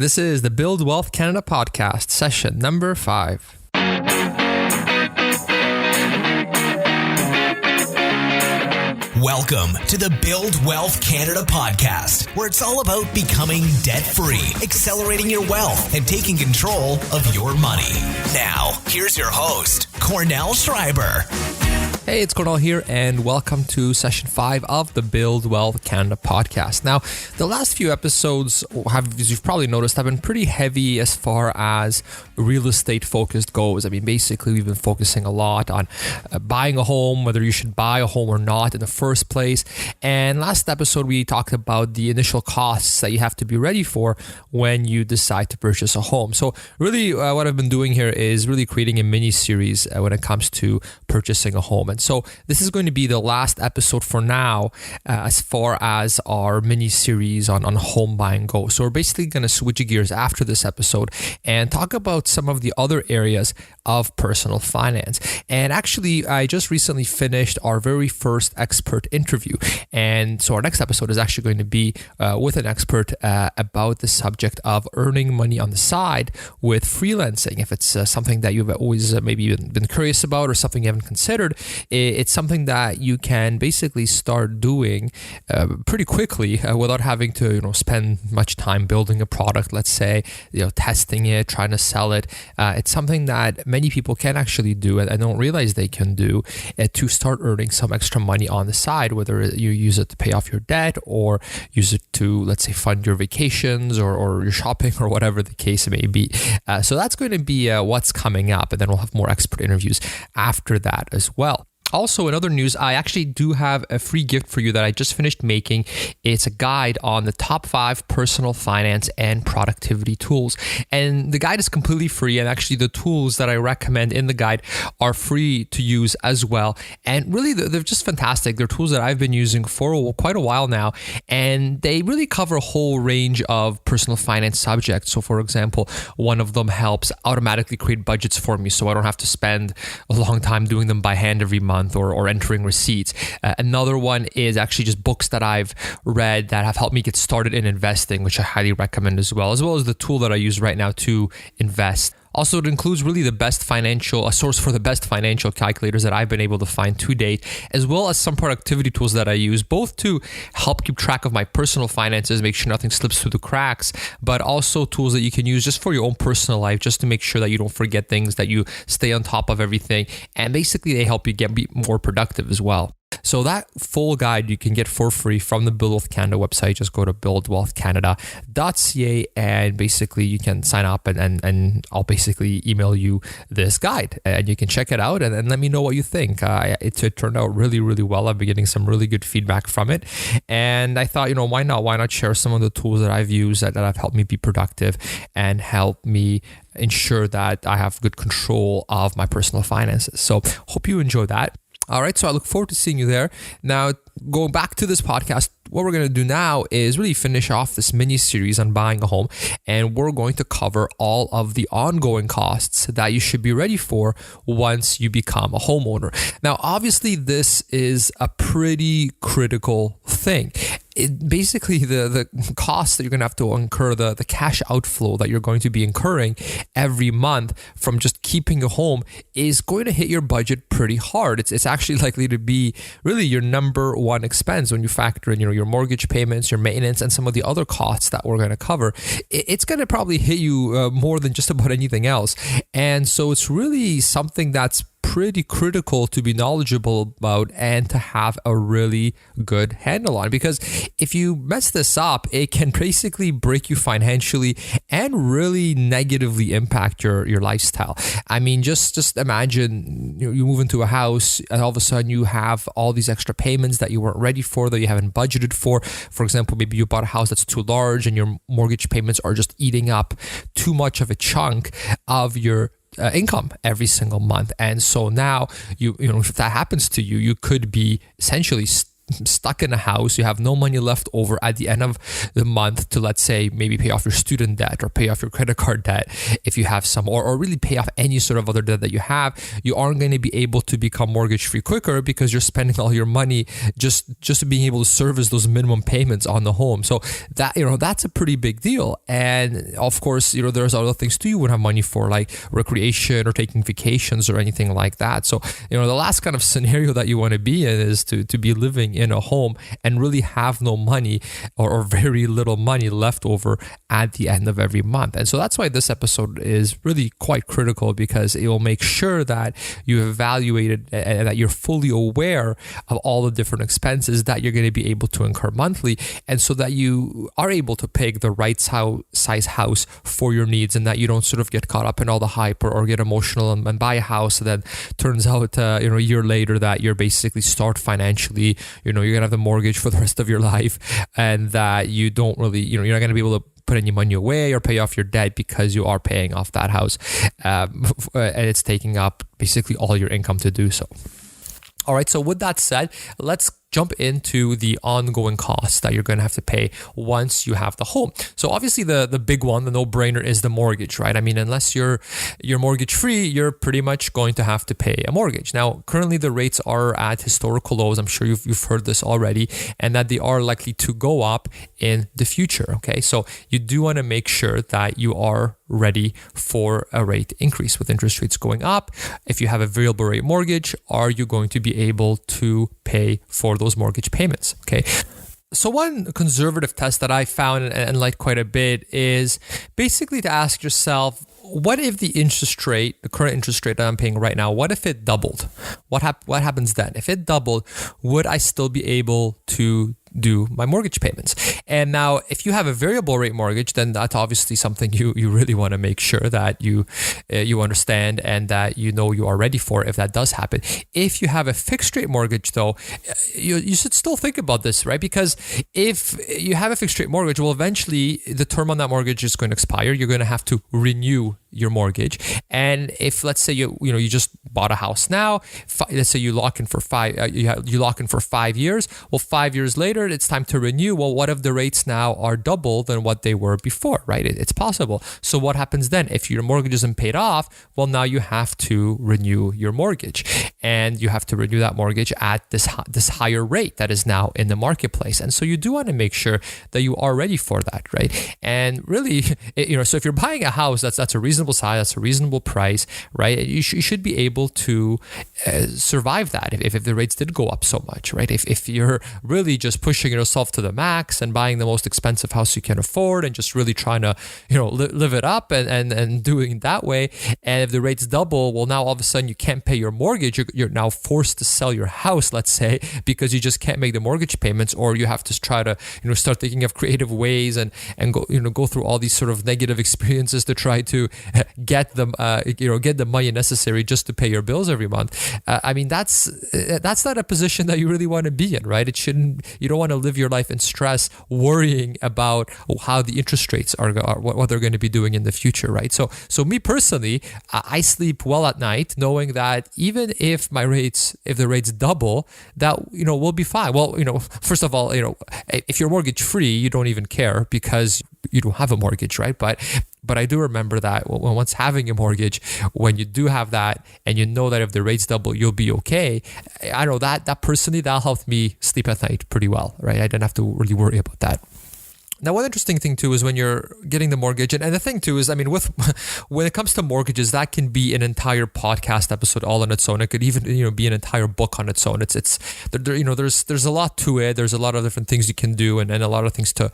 This is the Build Wealth Canada podcast, session number 5. Welcome to the Build Wealth Canada podcast, where it's all about becoming debt-free, accelerating your wealth, and taking control of your money. Now, here's your host, Cornell Schreiber. Hey, it's Cornell here, and welcome to session 5 of the Build Wealth Canada podcast. Now, the last few episodes as you've probably noticed, have been pretty heavy as far as real estate focused goes. I mean, basically, we've been focusing a lot on buying a home, whether you should buy a home or not in the first place. And last episode, we talked about the initial costs that you have to be ready for when you decide to purchase a home. So really, what I've been doing here is really creating a mini series when it comes to purchasing a home. And so this is going to be the last episode for now as far as our mini series on home buying goes. So we're basically going to switch gears after this episode and talk about some of the other areas of personal finance. And actually, I just recently finished our very first expert interview. And so our next episode is actually going to be with an expert about the subject of earning money on the side with freelancing. If it's something that you've always maybe been curious about or something you haven't considered, it's something that you can basically start doing pretty quickly without having to spend much time building a product, let's say, testing it, trying to sell it. It's something that many people can actually do and don't realize they can do to start earning some extra money on the side, whether you use it to pay off your debt or use it to, let's say, fund your vacations or your shopping or whatever the case may be. So that's going to be what's coming up, and then we'll have more expert interviews after that as well. Also, in other news, I actually do have a free gift for you that I just finished making. It's a guide on the top 5 personal finance and productivity tools. And the guide is completely free. And actually, the tools that I recommend in the guide are free to use as well. And really, they're just fantastic. They're tools that I've been using for quite a while now. And they really cover a whole range of personal finance subjects. So, for example, one of them helps automatically create budgets for me so I don't have to spend a long time doing them by hand every month. Or entering receipts. Another one is actually just books that I've read that have helped me get started in investing, which I highly recommend as well as the tool that I use right now to invest. Also, it includes really a source for the best financial calculators that I've been able to find to date, as well as some productivity tools that I use, both to help keep track of my personal finances, make sure nothing slips through the cracks, but also tools that you can use just for your own personal life, just to make sure that you don't forget things, that you stay on top of everything. And basically, they help you be more productive as well. So that full guide you can get for free from the Build Wealth Canada website. Just go to buildwealthcanada.ca and basically you can sign up and I'll basically email you this guide and you can check it out and let me know what you think. It turned out really, really well. I've been getting some really good feedback from it. And I thought, why not share some of the tools that I've used that have helped me be productive and help me ensure that I have good control of my personal finances. So hope you enjoy that. All right, so I look forward to seeing you there. Now, going back to this podcast, what we're going to do now is really finish off this mini series on buying a home, and we're going to cover all of the ongoing costs that you should be ready for once you become a homeowner. Now, obviously, this is a pretty critical thing. Basically, the costs that you're going to have to incur, the cash outflow that you're going to be incurring every month from just keeping a home is going to hit your budget pretty hard. It's actually likely to be really your number one expense when you factor in your mortgage payments, your maintenance, and some of the other costs that we're going to cover. It's going to probably hit you more than just about anything else. And so it's really something that's pretty critical to be knowledgeable about and to have a really good handle on, because if you mess this up, it can basically break you financially and really negatively impact your lifestyle. I mean, just imagine you move into a house and all of a sudden you have all these extra payments that you weren't ready for, that you haven't budgeted for. For example, maybe you bought a house that's too large and your mortgage payments are just eating up too much of a chunk of your income every single month. And so now, if that happens to you, you could be essentially stuck in a house, you have no money left over at the end of the month to, let's say, maybe pay off your student debt or pay off your credit card debt if you have some, or really pay off any sort of other debt that you have, you aren't going to be able to become mortgage free quicker because you're spending all your money just being able to service those minimum payments on the home. So that, that's a pretty big deal. And of course, there's other things too you would have money for, like recreation or taking vacations or anything like that. So, the last kind of scenario that you want to be in is to be living in a home and really have no money or very little money left over at the end of every month. And so that's why this episode is really quite critical, because it will make sure that you evaluated and that you're fully aware of all the different expenses that you're going to be able to incur monthly, and so that you are able to pick the right size house for your needs, and that you don't sort of get caught up in all the hype or get emotional and buy a house, and then turns out a year later that you're basically starved financially. You're gonna have the mortgage for the rest of your life, and that you don't really, you're not gonna be able to put any money away or pay off your debt because you are paying off that house, and it's taking up basically all your income to do so. All right, so with that said, let's jump into the ongoing costs that you're going to have to pay once you have the home. So obviously the big one, the no-brainer, is the mortgage, right? I mean, unless you're mortgage free, you're pretty much going to have to pay a mortgage. Now, currently the rates are at historical lows. I'm sure you've heard this already, and that they are likely to go up in the future, okay? So you do want to make sure that you are ready for a rate increase with interest rates going up. If you have a variable rate mortgage, are you going to be able to pay for those mortgage payments? Okay. So one conservative test that I found and liked quite a bit is basically to ask yourself, what if the current interest rate that I'm paying right now, what if it doubled? What happens then? If it doubled, would I still be able to do my mortgage payments? And now, if you have a variable rate mortgage, then that's obviously something you really want to make sure that you understand and that you are ready for if that does happen. If you have a fixed rate mortgage, though, you should still think about this, right? Because if you have a fixed rate mortgage, well, eventually the term on that mortgage is going to expire. You're going to have to renew your mortgage. And if, let's say you just bought a house now, let's say you lock in for 5 years. Well, 5 years later, it's time to renew. Well, what if the rates now are double than what they were before, right? It's possible. So what happens then? If your mortgage isn't paid off, well, now you have to renew your mortgage, and you have to renew that mortgage at this higher rate that is now in the marketplace. And so you do want to make sure that you are ready for that, right? And really, so if you're buying a house, that's a reasonable size, that's a reasonable price, right? You should be able to survive that if the rates did go up so much, right? If you're really just pushing yourself to the max and buying the most expensive house you can afford and just really trying to, live it up and doing it that way, and if the rates double, well, now all of a sudden you can't pay your mortgage. You're now forced to sell your house, let's say, because you just can't make the mortgage payments, or you have to try to, start thinking of creative ways and go through all these sort of negative experiences to try to get them, get the money necessary just to pay your bills every month. I mean, that's not a position that you really want to be in, right? You don't want to live your life in stress, worrying about how the interest rates are what they're going to be doing in the future, right? So me personally, I sleep well at night knowing that even if the rates double, that, we'll be fine. Well, first of all, if you're mortgage free, you don't even care because you don't have a mortgage, right? But I do remember that once having a mortgage, when you do have that and you know that if the rates double, you'll be okay. I know that personally, that helped me sleep at night pretty well, right? I didn't have to really worry about that. Now, one interesting thing too is when you're getting the mortgage, and the thing too is, I mean, when it comes to mortgages, that can be an entire podcast episode all on its own. It could even be an entire book on its own. There's a lot to it. There's a lot of different things you can do, and a lot of things to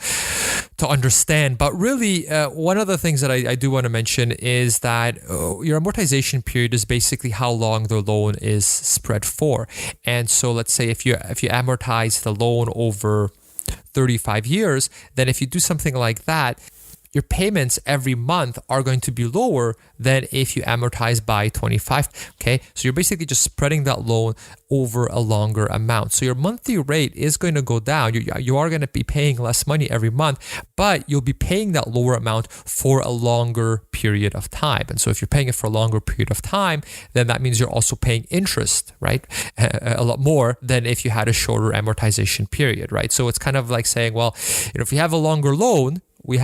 understand. But really, one of the things that I do want to mention is that your amortization period is basically how long the loan is spread for. And so, let's say if you amortize the loan over 35 years, then if you do something like that, your payments every month are going to be lower than if you amortize by 25. Okay, so you're basically just spreading that loan over a longer amount. So your monthly rate is going to go down. You are going to be paying less money every month, but you'll be paying that lower amount for a longer period of time. And so if you're paying it for a longer period of time, then that means you're also paying interest, right? A lot more than if you had a shorter amortization period, right? So it's kind of like saying, well, if you have a longer loan, we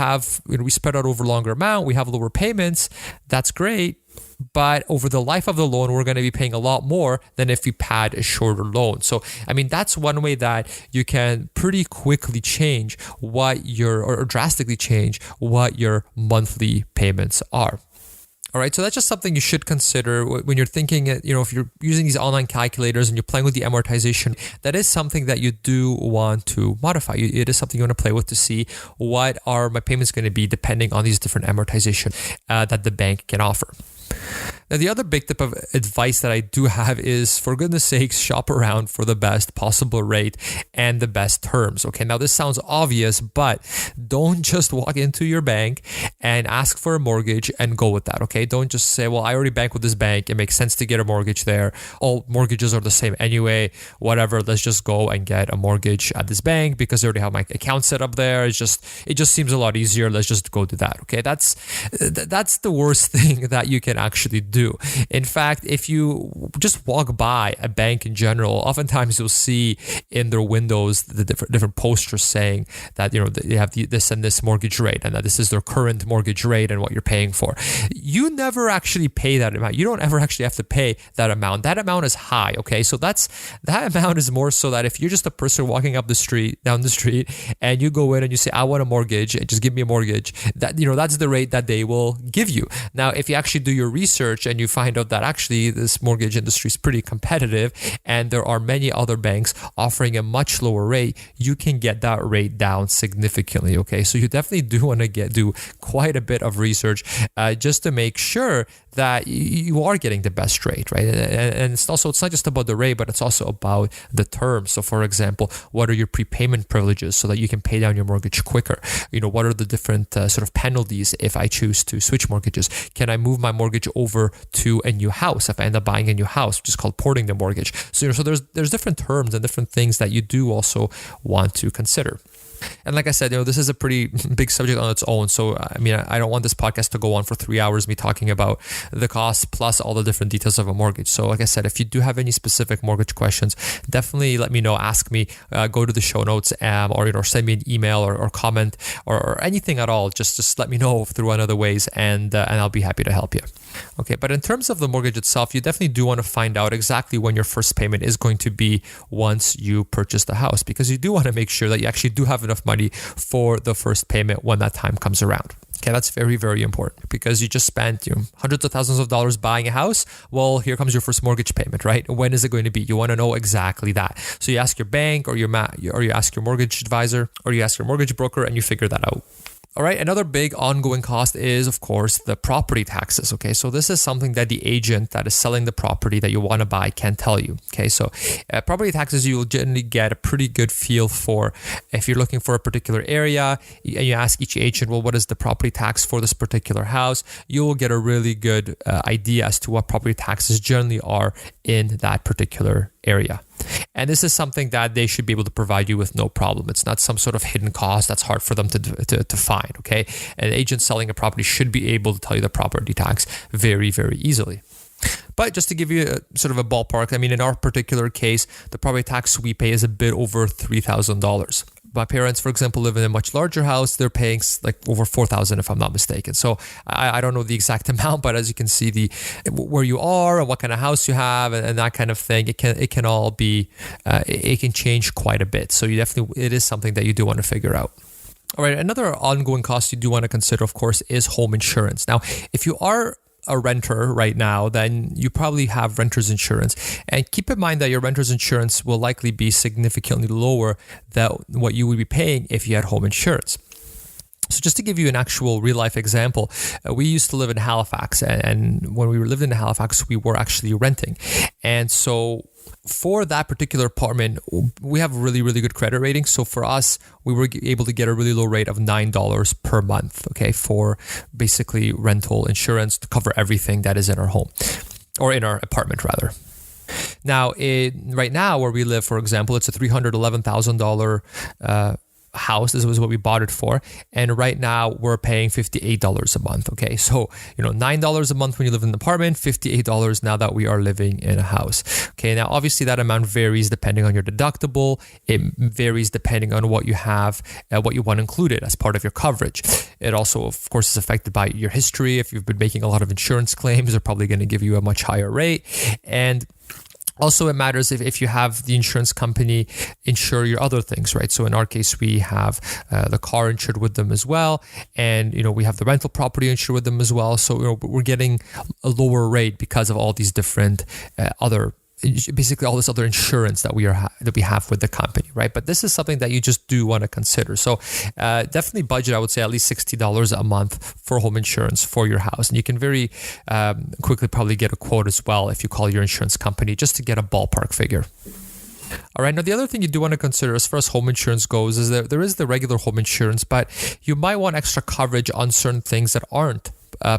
spread out over a longer amount, we have lower payments, that's great. But over the life of the loan, we're going to be paying a lot more than if we had a shorter loan. So, that's one way that you can pretty quickly change or drastically change what your monthly payments are. All right, so that's just something you should consider when you're thinking, if you're using these online calculators and you're playing with the amortization, that is something that you do want to modify. It is something you want to play with to see what are my payments going to be depending on these different amortization that the bank can offer. Now, the other big tip of advice that I do have is, for goodness sakes, shop around for the best possible rate and the best terms. Okay, now this sounds obvious, but don't just walk into your bank and ask for a mortgage and go with that. Okay, don't just say, well, I already bank with this bank. It makes sense to get a mortgage there. All mortgages are the same anyway. Whatever, let's just go and get a mortgage at this bank because I already have my account set up there. It just seems a lot easier. Let's just go do that. Okay, that's the worst thing that you can actually do. In fact, if you just walk by a bank in general, oftentimes you'll see in their windows the different posters saying that they have this and this mortgage rate, and that this is their current mortgage rate and what you're paying for. You never actually pay that amount. You don't ever actually have to pay that amount. That amount is high. Okay, so that amount is more so that if you're just a person walking down the street, and you go in and you say, I want a mortgage, and just give me a mortgage, that's the rate that they will give you. Now, if you actually do your research and you find out that actually this mortgage industry is pretty competitive and there are many other banks offering a much lower rate, you can get that rate down significantly. Okay, so you definitely do want to do quite a bit of research just to make sure that you are getting the best rate, right? And it's not just about the rate, but it's also about the terms. So, for example, what are your prepayment privileges so that you can pay down your mortgage quicker? What are the different sort of penalties if I choose to switch mortgages? Can I move my mortgage over to a new house if I end up buying a new house, which is called porting the mortgage? So there's different terms and different things that you do also want to consider. And like I said, this is a pretty big subject on its own. So, I don't want this podcast to go on for 3 hours, me talking about the cost plus all the different details of a mortgage. So, like I said, if you do have any specific mortgage questions, definitely let me know, ask me, go to the show notes, or send me an email or comment or anything at all. Just let me know through one of the ways, and I'll be happy to help you. Okay, but in terms of the mortgage itself, you definitely do want to find out exactly when your first payment is going to be once you purchase the house, because you do want to make sure that you actually do have enough money for the first payment when that time comes around. Okay, that's very, very important, because you just spent hundreds of thousands of dollars buying a house. Well, here comes your first mortgage payment, right? When is it going to be? You want to know exactly that. So you ask your bank, or you ask your mortgage advisor, or you ask your mortgage broker, and you figure that out. All right, another big ongoing cost is, of course, the property taxes. Okay, so this is something that the agent that is selling the property that you want to buy can tell you. Okay, so property taxes, you will generally get a pretty good feel for if you're looking for a particular area and you ask each agent, well, what is the property tax for this particular house? You will get a really good idea as to what property taxes generally are in that particular area. And this is something that they should be able to provide you with no problem. It's not some sort of hidden cost that's hard for them to find, okay? An agent selling a property should be able to tell you the property tax very, very easily. But just to give you sort of a ballpark, in our particular case, the property tax we pay is a bit over $3,000. My parents, for example, live in a much larger house. They're paying like over $4,000 if I'm not mistaken. So I don't know the exact amount, but as you can see, where you are and what kind of house you have and that kind of thing, it can all be, it can change quite a bit. So it is something that you do want to figure out. All right, another ongoing cost you do want to consider, of course, is home insurance. Now, if you are a renter right now, then you probably have renter's insurance. And keep in mind that your renter's insurance will likely be significantly lower than what you would be paying if you had home insurance. So just to give you an actual real life example, we used to live in Halifax, and when we lived in Halifax, we were actually renting. And so for that particular apartment, we have really, really good credit rating. So for us, we were able to get a really low rate of $9 per month, okay, for basically rental insurance to cover everything that is in our home, or in our apartment rather. Now, right now where we live, for example, it's a $311,000 house. This was what we bought it for, and right now we're paying $58 a month. Okay, so $9 a month when you live in an apartment, $58 now that we are living in a house. Okay, now obviously that amount varies depending on your deductible. It varies depending on what you have, what you want included as part of your coverage. It also, of course, is affected by your history. If you've been making a lot of insurance claims, they're probably going to give you a much higher rate. And also, it matters if you have the insurance company insure your other things, right? So in our case, we have the car insured with them as well. And, we have the rental property insured with them as well. So, we're getting a lower rate because of all these different basically all this other insurance that we have with the company, right? But this is something that you just do want to consider. So definitely budget, I would say, at least $60 a month for home insurance for your house. And you can very quickly probably get a quote as well if you call your insurance company just to get a ballpark figure. All right. Now, the other thing you do want to consider as far as home insurance goes is that there is the regular home insurance, but you might want extra coverage on certain things that aren't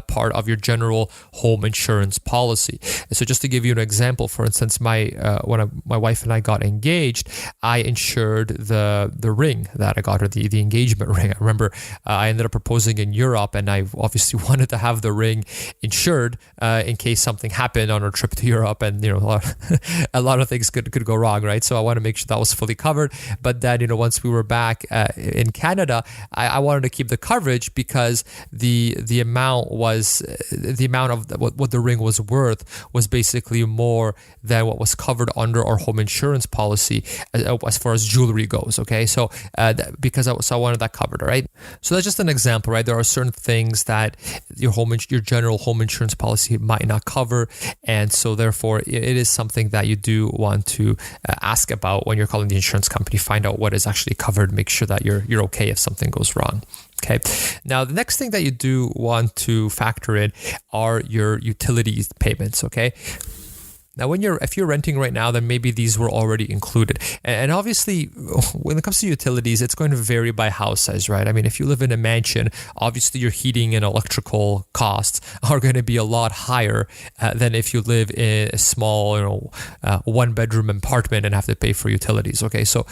part of your general home insurance policy. And so just to give you an example, for instance, when my wife and I got engaged, I insured the ring that I got her, the engagement ring. I remember I ended up proposing in Europe, and I obviously wanted to have the ring insured in case something happened on our trip to Europe, and a lot of things could go wrong, right? So I want to make sure that was fully covered. But then once we were back in Canada, I wanted to keep the coverage because the amount of what the ring was worth was basically more than what was covered under our home insurance policy as far as jewelry goes. Okay, so because I wanted that covered. All right, so that's just an example, right? There are certain things that your general home insurance policy might not cover, and so therefore it is something that you do want to ask about when you're calling the insurance company. Find out what is actually covered. Make sure that you're okay if something goes wrong. Okay. Now, the next thing that you do want to factor in are your utilities payments. Okay. Now, if you're renting right now, then maybe these were already included. And obviously, when it comes to utilities, it's going to vary by house size, right? I mean, if you live in a mansion, obviously your heating and electrical costs are going to be a lot higher than if you live in a small, one-bedroom apartment and have to pay for utilities. Okay, so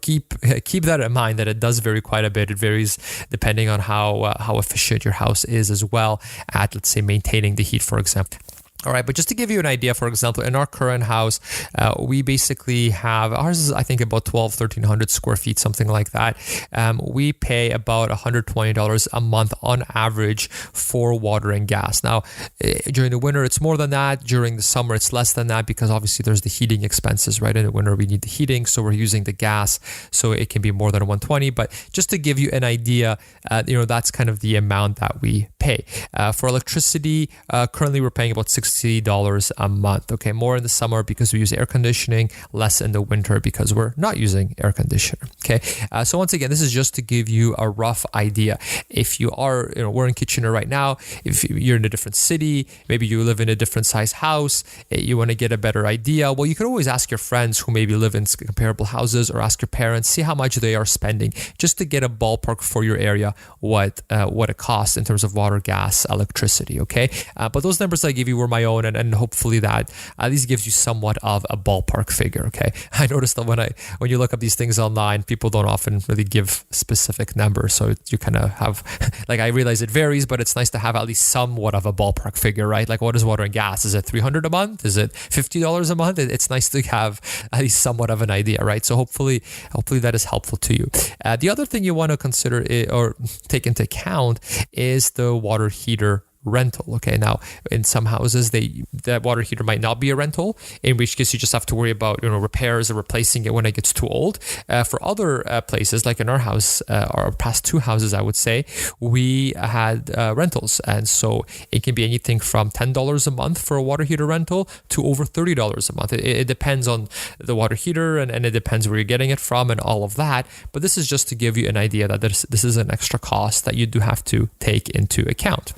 keep that in mind that it does vary quite a bit. It varies depending on how efficient your house is as well at, let's say, maintaining the heat, for example. All right, but just to give you an idea, for example, in our current house, we basically have, ours is, I think, about 1,300 square feet, something like that. We pay about $120 a month on average for water and gas. Now, during the winter, it's more than that. During the summer, it's less than that because obviously there's the heating expenses, right? In the winter, we need the heating, so we're using the gas, so it can be more than $120. But just to give you an idea, that's kind of the amount that we pay. For electricity, currently we're paying about $60 a month. Okay, more in the summer because we use air conditioning, less in the winter because we're not using air conditioner. Okay, so once again, this is just to give you a rough idea. If you are, we're in Kitchener right now. If you're in a different city, maybe you live in a different size house, you want to get a better idea. Well, you could always ask your friends who maybe live in comparable houses, or ask your parents, see how much they are spending, just to get a ballpark for your area, what it costs in terms of water, gas, electricity. Okay, but those numbers I give you were my own, and hopefully that at least gives you somewhat of a ballpark figure. Okay, I noticed that when you look up these things online, people don't often really give specific numbers, so you kind of have, like, I realize it varies, but it's nice to have at least somewhat of a ballpark figure, right? Like, what is water and gas? Is it $300 a month? Is it $50 a month? It's nice to have at least somewhat of an idea, right? So hopefully that is helpful to you. The other thing you want to consider or take into account is the water heater rental. Okay, now in some houses that water heater might not be a rental, in which case you just have to worry about repairs or replacing it when it gets too old. For other places, like in our house, our past two houses, I would say, we had rentals, and so it can be anything from $10 a month for a water heater rental to over $30 a month. It depends on the water heater, and it depends where you're getting it from and all of that. But this is just to give you an idea that this is an extra cost that you do have to take into account.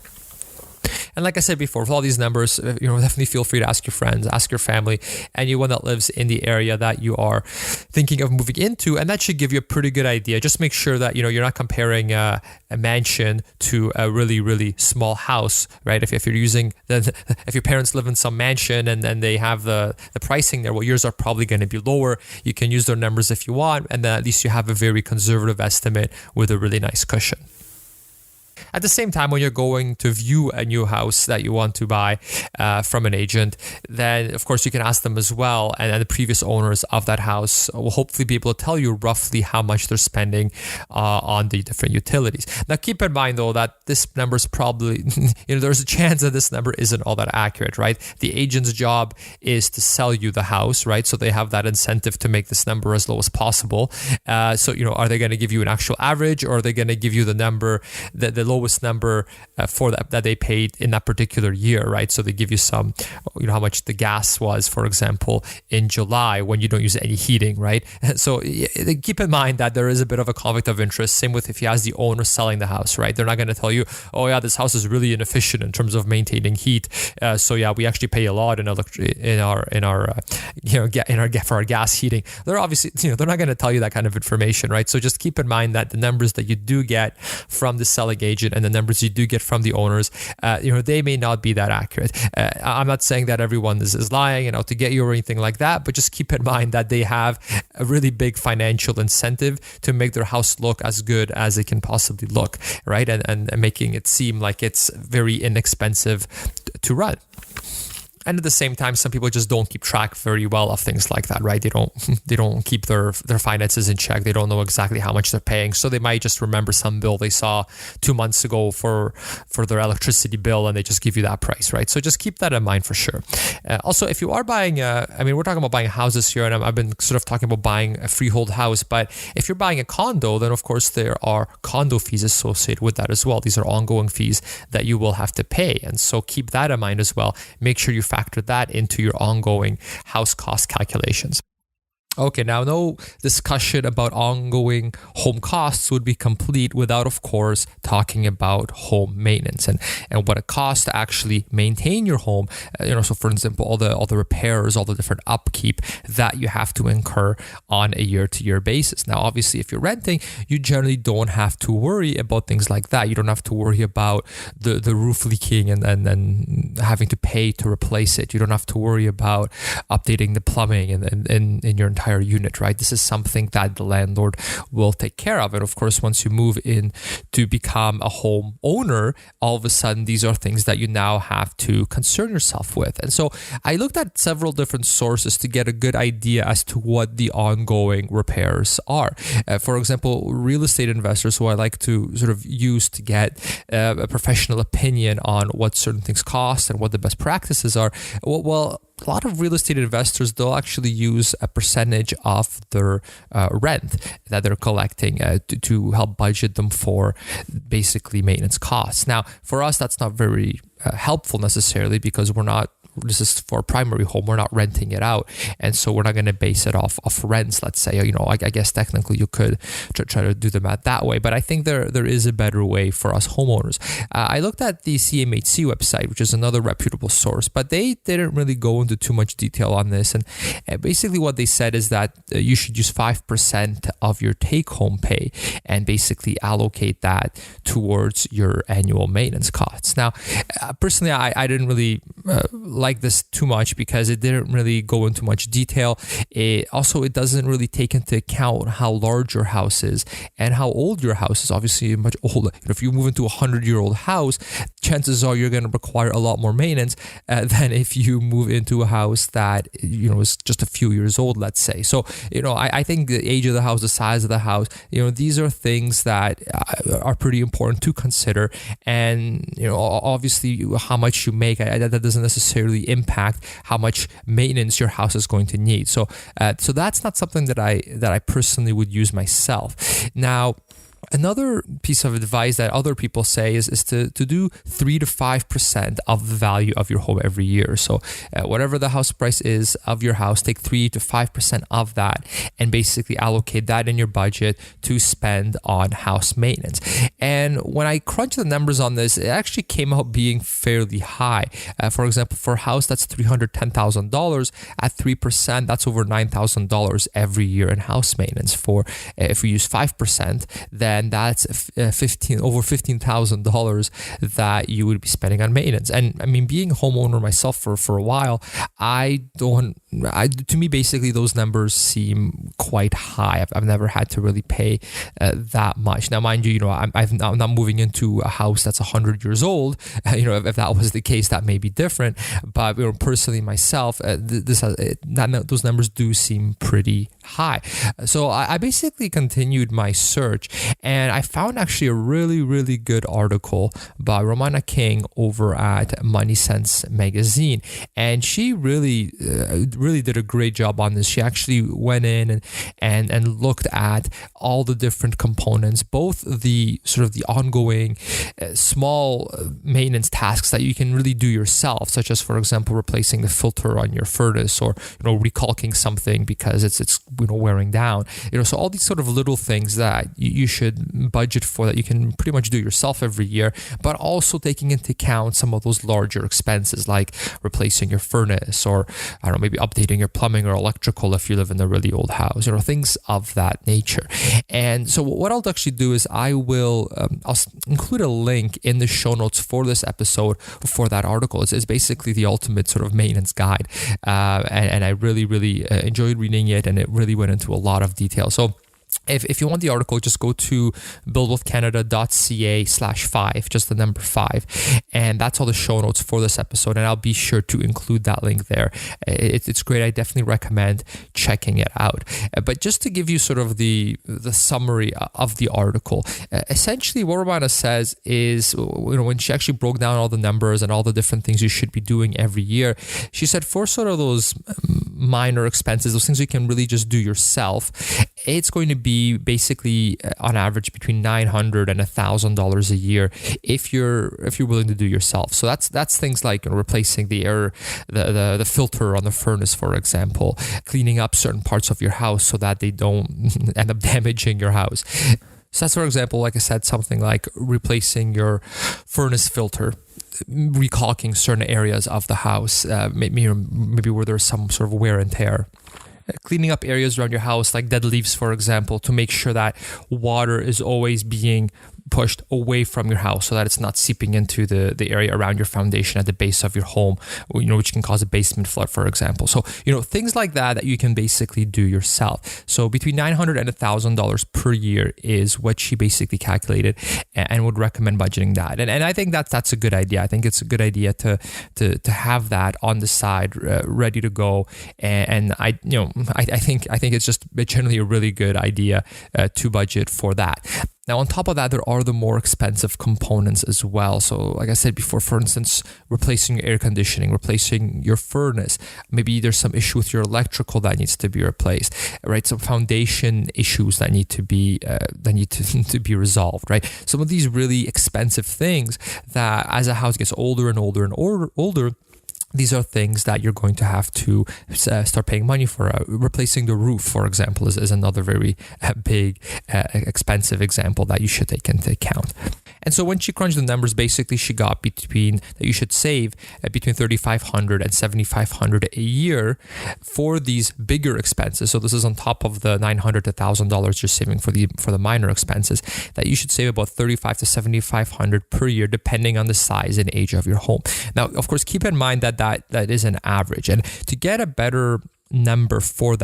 And like I said before, with all these numbers, definitely feel free to ask your friends, ask your family, anyone that lives in the area that you are thinking of moving into, and that should give you a pretty good idea. Just make sure that you're not comparing a mansion to a really, really small house, right? If you're using if your parents live in some mansion and then they have the pricing there, well, yours are probably going to be lower. You can use their numbers if you want, and then at least you have a very conservative estimate with a really nice cushion. At the same time, when you're going to view a new house that you want to buy from an agent, then of course you can ask them as well, and the previous owners of that house will hopefully be able to tell you roughly how much they're spending on the different utilities. Now keep in mind though that this number is probably, there's a chance that this number isn't all that accurate, right? The agent's job is to sell you the house, right? So they have that incentive to make this number as low as possible. So are they going to give you an actual average, or are they going to give you the number, the lowest number for that they paid in that particular year, right? So they give you some, how much the gas was, for example, in July when you don't use any heating, right? So keep in mind that there is a bit of a conflict of interest. Same with if you ask the owner selling the house, right? They're not going to tell you, oh yeah, this house is really inefficient in terms of maintaining heat. So yeah, we actually pay a lot for our gas heating. They're obviously, they're not going to tell you that kind of information, right? So just keep in mind that the numbers that you do get from the selling agent and the numbers you do get from the owners, they may not be that accurate. I'm not saying that everyone is lying and out to get you or anything like that, but just keep in mind that they have a really big financial incentive to make their house look as good as it can possibly look, right? And making it seem like it's very inexpensive to run. And at the same time, some people just don't keep track very well of things like that, right? They don't keep their finances in check. They don't know exactly how much they're paying. So they might just remember some bill they saw 2 months ago for their electricity bill, and they just give you that price, right? So just keep that in mind for sure. Also, if you are buying, we're talking about buying houses here, and I've been sort of talking about buying a freehold house, but if you're buying a condo, then of course there are condo fees associated with that as well. These are ongoing fees that you will have to pay. And so keep that in mind as well. Make sure you factor that into your ongoing house cost calculations. Okay, now no discussion about ongoing home costs would be complete without, of course, talking about home maintenance and what it costs to actually maintain your home. So for example, all the repairs, all the different upkeep that you have to incur on a year-to-year basis. Now, obviously, if you're renting, you generally don't have to worry about things like that. You don't have to worry about the roof leaking and having to pay to replace it. You don't have to worry about updating the plumbing in your entire unit, right? This is something that the landlord will take care of. And of course, once you move in to become a home owner, all of a sudden, these are things that you now have to concern yourself with. And so I looked at several different sources to get a good idea as to what the ongoing repairs are. For example, real estate investors, who I like to sort of use to get a professional opinion on what certain things cost and what the best practices are. Well, a lot of real estate investors, they'll actually use a percentage of their rent that they're collecting to help budget them for basically maintenance costs. Now, for us, that's not very helpful necessarily, because this is for a primary home. We're not renting it out. And so we're not going to base it off rents, let's say. I guess technically you could try to do the math that way. But I think there is a better way for us homeowners. I looked at the CMHC website, which is another reputable source, but they didn't really go into too much detail on this. And basically what they said is that you should use 5% of your take-home pay and basically allocate that towards your annual maintenance costs. Now, personally, I didn't really like this too much because it didn't really go into much detail. It doesn't really take into account how large your house is and how old your house is. Obviously, much older. If you move into a 100-year-old house, chances are you're going to require a lot more maintenance than if you move into a house that is just a few years old, let's say. So I think the age of the house, the size of the house, these are things that are pretty important to consider. And obviously, how much you make, that doesn't necessarily impact how much maintenance your house is going to need. So that's not something that I personally would use myself. Now, another piece of advice that other people say is to do 3 to 5% of the value of your home every year. So whatever the house price is of your house, take 3 to 5% of that and basically allocate that in your budget to spend on house maintenance. And when I crunched the numbers on this, it actually came out being fairly high. For example, for a house that's $310,000 at 3%, that's over $9,000 every year in house maintenance. If we use 5%, then that's over $15,000 that you would be spending on maintenance. And I mean, being a homeowner myself for a while, to me, basically those numbers seem quite high. I've never had to really pay that much. Now, mind you, I'm not moving into a house that's 100 years old. If that was the case, that may be different. But personally, myself, those numbers do seem pretty high. So I basically continued my search, and I found actually a really, really good article by Romana King over at Money Sense magazine. And she really did a great job on this. She actually went in and looked at all the different components, both the sort of the ongoing small maintenance tasks that you can really do yourself, such as, for example, replacing the filter on your furnace or, recalking something because it's wearing down. So all these sort of little things that you should budget for that you can pretty much do yourself every year, but also taking into account some of those larger expenses like replacing your furnace or, maybe updating your plumbing or electrical if you live in a really old house, things of that nature. And so what I'll actually do is I'll include a link in the show notes for this episode for that article. It's basically the ultimate sort of maintenance guide. And I really, really enjoyed reading it, and it really went into a lot of detail. So if you want the article, just go to buildwealthcanada.ca/5, just the number 5, and that's all the show notes for this episode, and I'll be sure to include that link there. It's great. I definitely recommend checking it out. But just to give you sort of the summary of the article, essentially what Romana says is, when she actually broke down all the numbers and all the different things you should be doing every year, she said for sort of those minor expenses, those things you can really just do yourself, it's going to be basically on average between $900 and $1,000 a year if you're willing to do yourself. So that's things like replacing the filter on the furnace, for example, cleaning up certain parts of your house so that they don't end up damaging your house. So that's, for example, like I said, something like replacing your furnace filter, recalking certain areas of the house, maybe where there's some sort of wear and tear. Cleaning up areas around your house, like dead leaves, for example, to make sure that water is always being pushed away from your house so that it's not seeping into the area around your foundation at the base of your home, which can cause a basement flood, for example. So, things like that you can basically do yourself. So between $900 and $1,000 per year is what she basically calculated, and would recommend budgeting that. And I think that's a good idea. I think it's a good idea to have that on the side, ready to go. And I think it's just generally a really good idea to budget for that. Now, on top of that, there are the more expensive components as well. So, like I said before, for instance, replacing your air conditioning, replacing your furnace. Maybe there's some issue with your electrical that needs to be replaced, right? Some foundation issues that need to be to be resolved, right? Some of these really expensive things that, as a house gets older and older and older, these are things that you're going to have to start paying money for. Replacing the roof, for example, is another very big, expensive example that you should take into account. And so when she crunched the numbers, basically she got that you should save between $3,500 and $7,500 a year for these bigger expenses. So this is on top of the $900 to $1,000 you're saving for the minor expenses. That you should save about $3,500 to $7,500 per year, depending on the size and age of your home. Now, of course, keep in mind that is an average, and to get a better number for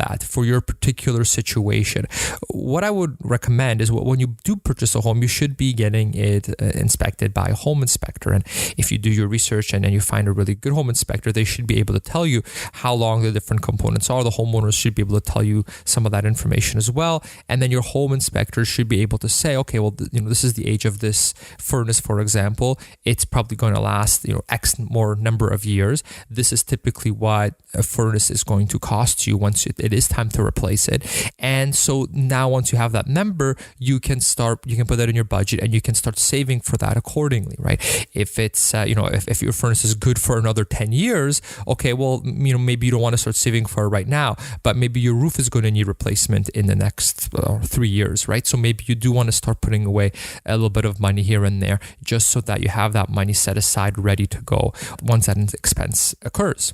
your particular situation, what I would recommend is when you do purchase a home, you should be getting it inspected by a home inspector. And if you do your research and you find a really good home inspector, they should be able to tell you how long the different components are. The homeowners should be able to tell you some of that information as well. And then your home inspector should be able to say, okay, well, this is the age of this furnace, for example. It's probably going to last, X more number of years. This is typically what a furnace is going to cost you once it is time to replace it. And so now once you have that number, you can put that in your budget and you can start saving for that accordingly, right? If it's if your furnace is good for another 10 years, okay, well, maybe you don't want to start saving for it right now, but maybe your roof is going to need replacement in the next 3 years, right? So maybe you do want to start putting away a little bit of money here and there, just so that you have that money set aside ready to go once that expense occurs.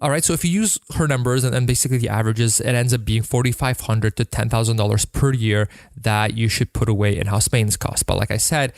All right, so if you use her numbers and basically the averages, it ends up being $4,500 to $10,000 per year that you should put away in house maintenance costs. But like I said,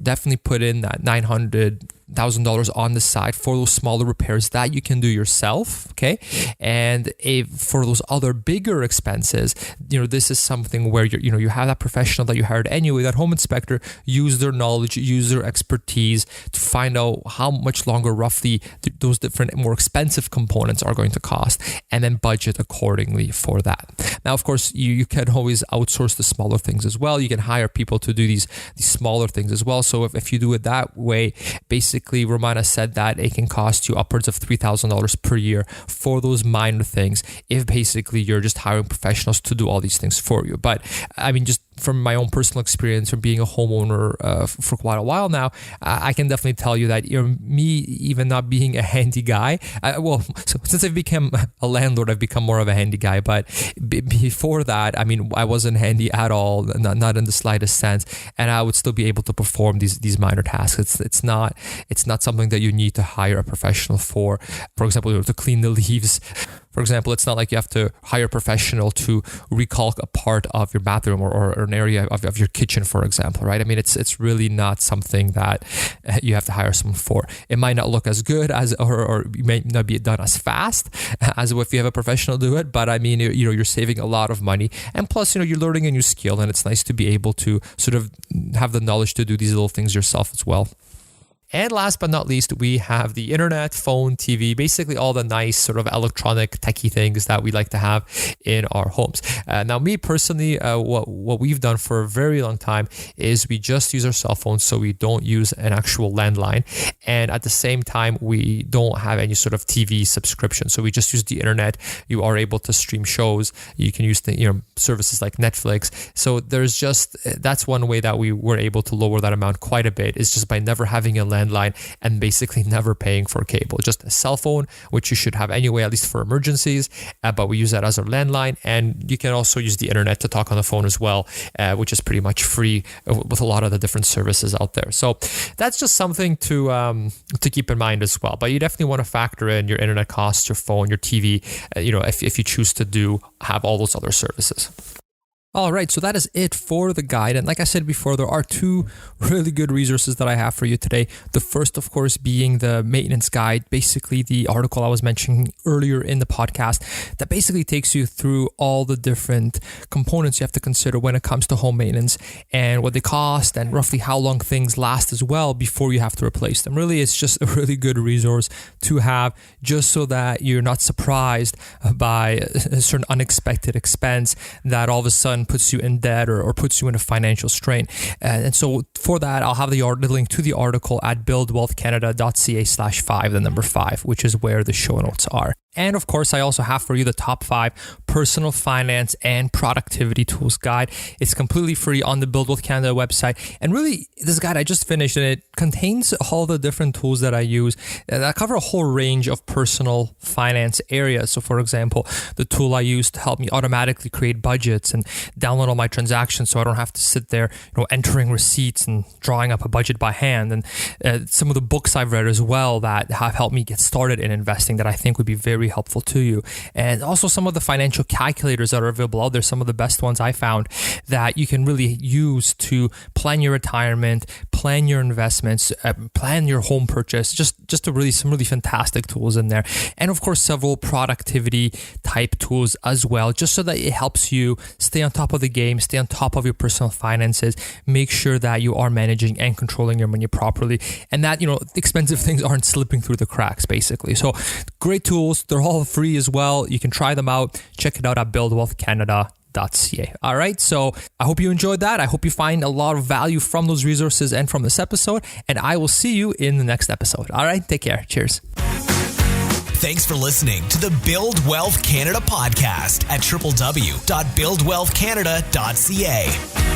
definitely put in that $900,000 on the side for those smaller repairs that you can do yourself, okay? And for those other bigger expenses, this is something where you have that professional that you hired anyway, that home inspector, use their knowledge, use their expertise to find out how much longer roughly those different more expensive components are going to cost, and then budget accordingly for that. Now, of course, you can always outsource the smaller things as well. You can hire people to do these smaller things as well. So if you do it that way, basically, Romana said that it can cost you upwards of $3,000 per year for those minor things if basically you're just hiring professionals to do all these things for you. But I mean, just from my own personal experience from being a homeowner for quite a while now, I can definitely tell you that me, even not being a handy guy, since I've become a landlord, I've become more of a handy guy. But before that, I mean, I wasn't handy at all, not in the slightest sense, and I would still be able to perform these minor tasks. It's not something that you need to hire a professional for. For example, to clean the leaves. For example, it's not like you have to hire a professional to recalc a part of your bathroom or an area of your kitchen, for example, right? I mean, it's really not something that you have to hire someone for. It might not look as good or you may not be done as fast as if you have a professional do it, but I mean, you're saving a lot of money, and plus, you're learning a new skill, and it's nice to be able to sort of have the knowledge to do these little things yourself as well. And last but not least, we have the internet, phone, TV, basically all the nice sort of electronic techie things that we like to have in our homes. Now, me personally, what we've done for a very long time is we just use our cell phones, so we don't use an actual landline. And at the same time, we don't have any sort of TV subscription. So we just use the internet. You are able to stream shows. You can use the services like Netflix. So that's one way that we were able to lower that amount quite a bit, is just by never having a landline and basically never paying for cable. Just a cell phone, which you should have anyway, at least for emergencies, but we use that as our landline. And you can also use the internet to talk on the phone as well, which is pretty much free with a lot of the different services out there. So that's just something to keep in mind as well. But you definitely want to factor in your internet costs, your phone, your TV, if you choose to have all those other services. All right, so that is it for the guide. And like I said before, there are two really good resources that I have for you today. The first, of course, being the maintenance guide, basically the article I was mentioning earlier in the podcast that basically takes you through all the different components you have to consider when it comes to home maintenance and what they cost and roughly how long things last as well before you have to replace them. Really, it's just a really good resource to have just so that you're not surprised by a certain unexpected expense that all of a sudden sudden puts you in debt or puts you in a financial strain. And so for that, I'll have the link to the article at buildwealthcanada.ca/5, the number 5, which is where the show notes are. And of course, I also have for you the top 5 personal finance and productivity tools guide. It's completely free on the Build Wealth Canada website. And really, this guide I just finished, and it contains all the different tools that I use that cover a whole range of personal finance areas. So for example, the tool I use to help me automatically create budgets and download all my transactions so I don't have to sit there, entering receipts and drawing up a budget by hand. And some of the books I've read as well that have helped me get started in investing that I think would be very helpful to you. And also some of the financial calculators that are available out there, some of the best ones I found that you can really use to plan your retirement, plan your investments, plan your home purchase, just some really fantastic tools in there. And of course, several productivity type tools as well, just so that it helps you stay on top of the game, stay on top of your personal finances, make sure that you are managing and controlling your money properly, and that, expensive things aren't slipping through the cracks, basically. So great tools. They're all free as well. You can try them out. Check it out at buildwealthcanada.ca. All right. So I hope you enjoyed that. I hope you find a lot of value from those resources and from this episode. And I will see you in the next episode. All right. Take care. Cheers. Thanks for listening to the Build Wealth Canada podcast at www.buildwealthcanada.ca.